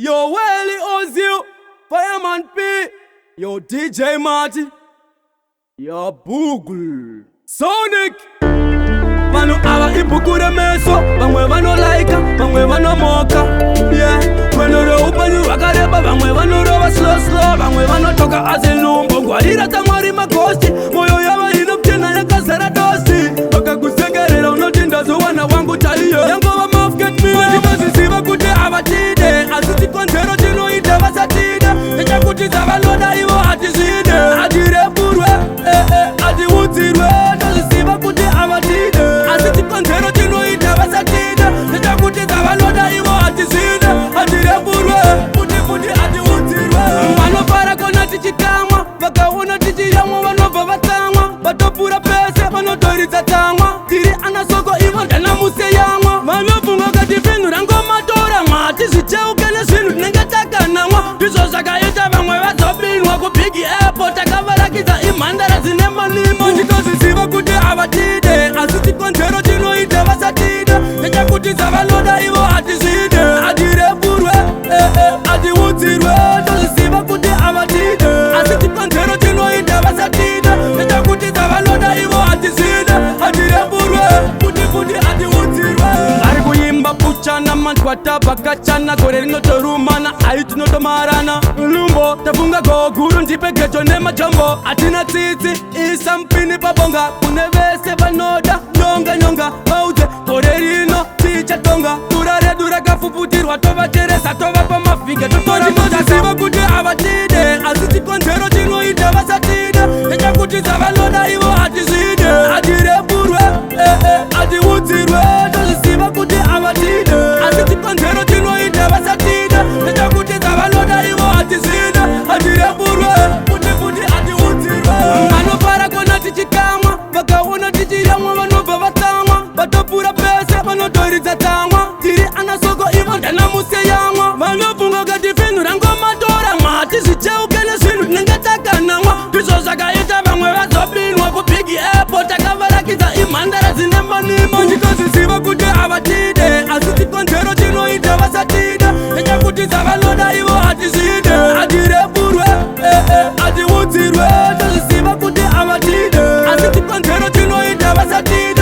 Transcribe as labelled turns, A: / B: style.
A: Yo, Welly Ozil, Fireman P, yo, DJ Marty, yo, Boogle, Sonic. Manu awa ipukure meso, bangwe vano laika, bangwe vano moka. Yeah, mweno re upani wakareba, bangwe vano roba slow, bangwe vano toka azilumbo. Ngwarira tamari makosti, moyo yawa inopchena ya kasara dosti. Waka kusegerera unotinda zuwana wangu taliyo. Yango wa Maffcat-Tinozviziva Havatide, Asiti kontero Tinozviziva Havatide. Echa kuti zavaloda ivo atizide. Adire burwe, adi utirwe, Tinozviziva Havatide. Asiti kontero Tinozviziva Havatide. Echa kuti zavaloda ivo atizide. Adire burwe, futi adi utirwe. Vanofara kona tichikamwa, vakaona tichiyamwa vanobva vatamwa. Vatopura pese vanotoridza tamwa. Tiri anasoko ivo ndana muse yamwa. Vanobvunga kati vinhu rangomatora mwa. Tizvicheuke nezvinhu tinenge takanamwa. Ndizvo zvakaita vamwe vazobinwa kubhigi airport. Takavarakidza imhandara dzine manimo. Ndinozviziva kuti Havatide, asi tikonzero Tinozviziva Havatide. Nechakuti dzavanoda ivo hatizvide. Adireburwe, adiudzirwe. Ndozviziva kuti Havatide, asi tikonzero Tinozviziva Havatide. Nechakuti dzavanoda ivo hatizvide. Adireburwe, futi adiudzirwe. Ari kuimba puchana manchwata vakachana. Gore rinotorumana ai tinotomarana. Lumbo tafunga goguru ndipe geto nemajombo. Atina tsitsi isa mpini pabonga. Kune vese vanoda nyonga vaudze gore rino tichatonga. Duraredu rakafuputirwa tovacheresa tovapa mavhike totora. Ndinoziva kuti Havatide, asi tikonzero Tinozviziva Havatide. Nechakuti dzavanoda ivo hatizvide. Adireburwe, adiudzirwe. Ndozviziva kuti Havatide, asi tikonzero Tinozviziva Havatide. Nechakuti dzavanoda ivo hatizvide. Adireburwe, futi adiudzirwe. Vanofara kona tichikamwa, vakaona tichiyamwa vanobva vatamwa. Vatopura pese vanotoridza tamwa. Tiri anasoko ivo ndana muse yamwa. Vanobvunga kati vinhu rangomatora mwa. Tizvicheuke nezvinhu tinenge takanamwa. Ndizvo zvakaita vamwe vazobinwa kubhigi airport. Takavarakidza imhandara dzine manimo. Ndinozviziva kuti Havatide, asi tikonzero Tinozviziva Havatide. Nechakuti dzavanoda ivo hatizvide. Adireburwe, adiudzirwe. Ndozviziva kuti Havatide, asi tikonzero Tinozviziva Havatide.